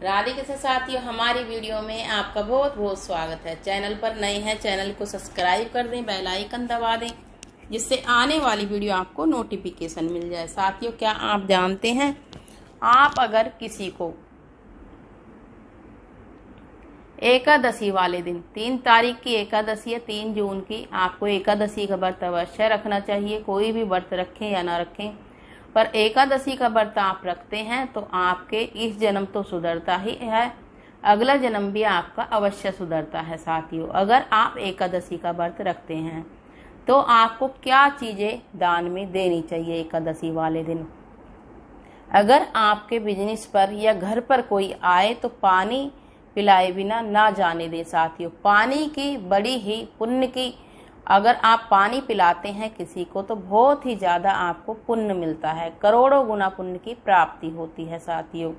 राधे कृष्ण साथियों, हमारी वीडियो में आपका बहुत बहुत स्वागत है। चैनल पर नए हैं, चैनल को सब्सक्राइब कर दें, बेल आइकन दबा दें, जिससे आने वाली वीडियो आपको नोटिफिकेशन मिल जाए। साथियों, क्या आप जानते हैं, आप अगर किसी को एकादशी वाले दिन 3 तारीख की एकादशी है, 3 जून की, आपको एकादशी का व्रत अवश्य रखना चाहिए। कोई भी व्रत रखें या ना रखें, पर एकादशी का व्रत आप रखते हैं तो आपके इस जन्म तो सुधरता ही है, अगला जन्म भी आपका अवश्य सुधरता है। साथियों, अगर आप एकादशी का व्रत रखते हैं तो आपको क्या चीजें दान में देनी चाहिए एकादशी वाले दिन। अगर आपके बिजनेस पर या घर पर कोई आए तो पानी पिलाए बिना ना जाने दें। साथियों, पानी की बड़ी ही पुण्य की, अगर आप पानी पिलाते हैं किसी को तो बहुत ही ज्यादा आपको पुण्य मिलता है, करोड़ों गुना पुण्य की प्राप्ति होती है। साथियों,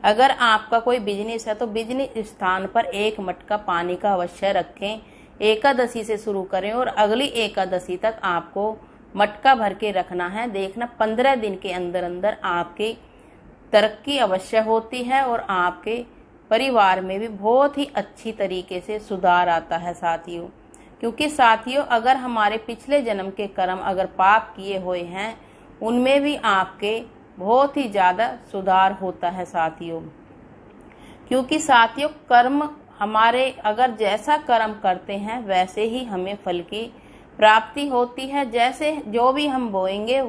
अगर आपका कोई बिजनेस है तो बिजनेस स्थान पर 1 मटका पानी का अवश्य रखें। एकादशी से शुरू करें और अगली एकादशी तक आपको मटका भर के रखना है। देखना 15 दिन के अंदर अंदर आपकी तरक्की अवश्य होती है और आपके परिवार में भी बहुत ही अच्छी तरीके से सुधार आता है। साथियों, क्योंकि साथियों, अगर हमारे पिछले जन्म के कर्म अगर पाप किए हुए हैं, उनमें भी आपके बहुत ही ज्यादा सुधार होता है। साथियों, क्योंकि साथियों, कर्म हमारे अगर जैसा कर्म करते हैं वैसे ही हमें फल की प्राप्ति होती है। जैसे जो भी हम बोएंगे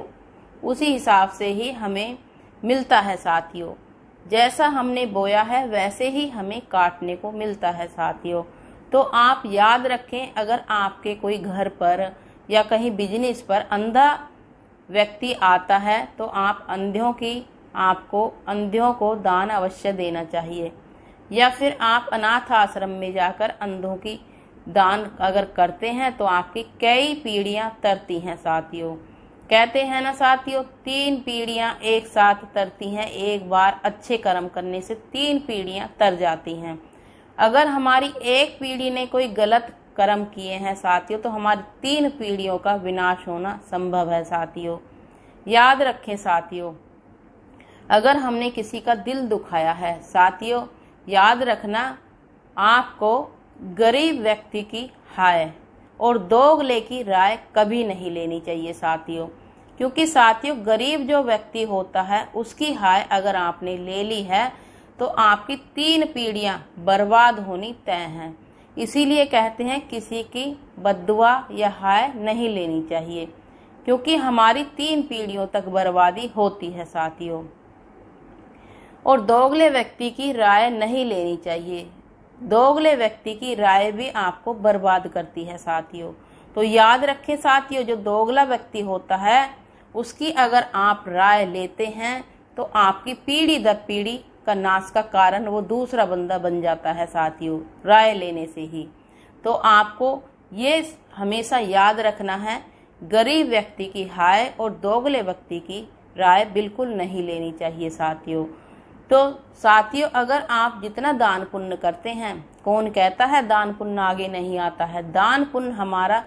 उसी हिसाब से ही हमें मिलता है। साथियों, जैसा हमने बोया है वैसे ही हमें काटने को मिलता है। साथियों, तो आप याद रखें, अगर आपके कोई घर पर या कहीं बिजनेस पर अंधा व्यक्ति आता है तो आपको अंधों को दान अवश्य देना चाहिए, या फिर आप अनाथ आश्रम में जाकर अंधों की दान अगर करते हैं तो आपकी कई पीढ़ियां तरती हैं। साथियों, कहते हैं ना साथियों, 3 पीढ़ियां एक साथ तरती हैं। एक बार अच्छे कर्म करने से 3 पीढ़ियां तर जाती हैं। अगर हमारी एक पीढ़ी ने कोई गलत कर्म किए हैं साथियों, तो हमारी 3 पीढ़ियों का विनाश होना संभव है। साथियों, याद रखें साथियों, अगर हमने किसी का दिल दुखाया है, साथियों याद रखना, आपको गरीब व्यक्ति की हाय और दोगले की राय कभी नहीं लेनी चाहिए। साथियों, क्योंकि साथियों, गरीब जो व्यक्ति होता है उसकी हाय अगर आपने ले ली है तो आपकी 3 पीढ़ियां बर्बाद होनी तय हैं। इसीलिए कहते हैं किसी की बद्दुआ या हाय नहीं लेनी चाहिए, क्योंकि हमारी 3 पीढ़ियों तक बर्बादी होती है। साथियों, और दोगले व्यक्ति की राय नहीं लेनी चाहिए। दोगले व्यक्ति की राय भी आपको बर्बाद करती है। साथियों, तो याद रखें साथियों, जो दोगला व्यक्ति होता है उसकी अगर आप राय लेते हैं तो आपकी पीढ़ी दर पीढ़ी का नाश का कारण वो दूसरा बंदा बन जाता है। साथियों, राय लेने से ही तो आपको ये हमेशा याद रखना है, गरीब व्यक्ति की हाय और दोगले व्यक्ति की राय बिल्कुल नहीं लेनी चाहिए। साथियों, तो साथियों, अगर आप जितना दान पुण्य करते हैं, कौन कहता है दान पुण्य आगे नहीं आता है, दान पुण्य हमारा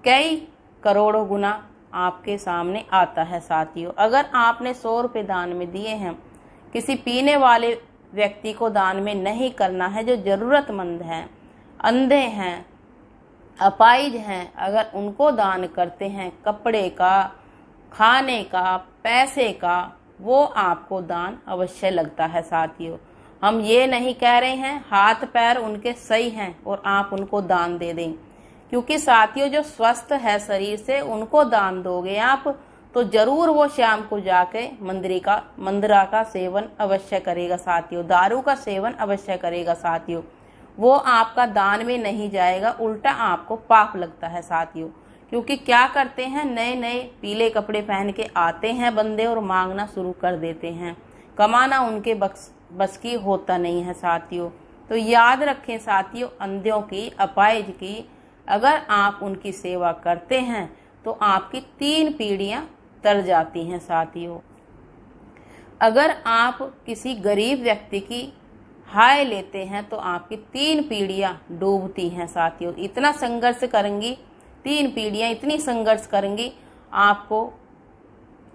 कई करोड़ों गुना आपके सामने आता है। साथियों, अगर आपने 100 रुपये दान में दिए हैं, किसी पीने वाले व्यक्ति को दान में नहीं करना है, जो जरूरतमंद हैं, अंधे हैं, अपाहिज हैं, अगर उनको दान करते हैं कपड़े का, खाने का, पैसे का, वो आपको दान अवश्य लगता है। साथियों, हम ये नहीं कह रहे हैं हाथ पैर उनके सही हैं और आप उनको दान दे दें, क्योंकि साथियों, जो स्वस्थ है शरीर से उनको दान दोगे आप तो जरूर वो शाम को जाके मंदिरा का सेवन अवश्य करेगा। साथियों, दारू का सेवन अवश्य करेगा। साथियों, वो आपका दान में नहीं जाएगा, उल्टा आपको पाप लगता है। साथियों, क्योंकि क्या करते हैं, नए नए पीले कपड़े पहन के आते हैं बंदे और मांगना शुरू कर देते हैं, कमाना उनके बस की होता नहीं है। साथियों, तो याद रखें साथियों, अंधों की, अपाहिज की अगर आप उनकी सेवा करते हैं तो आपकी 3 पीढ़ियां तर जाती हैं। साथियों, अगर आप किसी गरीब व्यक्ति की हाय लेते हैं तो आपकी 3 पीढ़ियां डूबती हैं। साथियों, इतना संघर्ष करेंगी, 3 पीढ़ियां इतनी संघर्ष करेंगी, आपको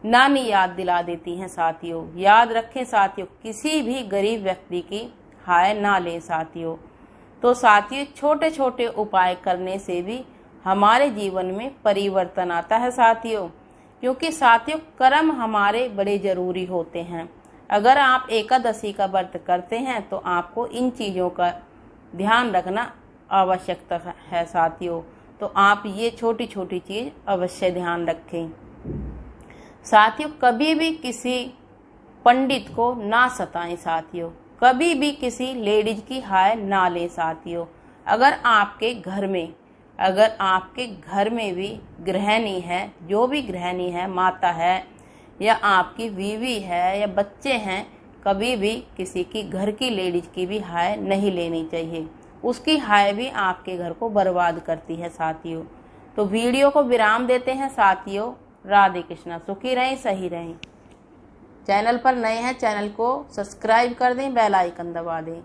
नानी याद दिला देती हैं साथियों। याद रखें साथियों, किसी भी गरीब व्यक्ति की हाय ना लें साथियों। तो साथियों, छोटे छोटे उपाय करने से भी हमारे जीवन में परिवर्तन आता है साथियों, क्योंकि साथियों कर्म हमारे बड़े जरूरी होते हैं। अगर आप एकादशी का व्रत करते हैं तो आपको इन चीज़ों का ध्यान रखना आवश्यकता है साथियों। तो आप ये छोटी छोटी चीज़ अवश्य ध्यान रखें साथियों। कभी भी किसी पंडित को ना सताएं साथियों, कभी भी किसी लेडीज की हाय ना लें साथियों। अगर आपके घर में भी गृहिणी है, जो भी गृहिणी है, माता है या आपकी बीवी है या बच्चे हैं, कभी भी किसी की घर की लेडीज की भी हाय नहीं लेनी चाहिए। उसकी हाय भी आपके घर को बर्बाद करती है साथियों। तो वीडियो को विराम देते हैं साथियों। राधे कृष्णा। सुखी रहें, सही रहें। चैनल पर नए हैं, चैनल को सब्सक्राइब कर दें, बेल आइकन दबा दें।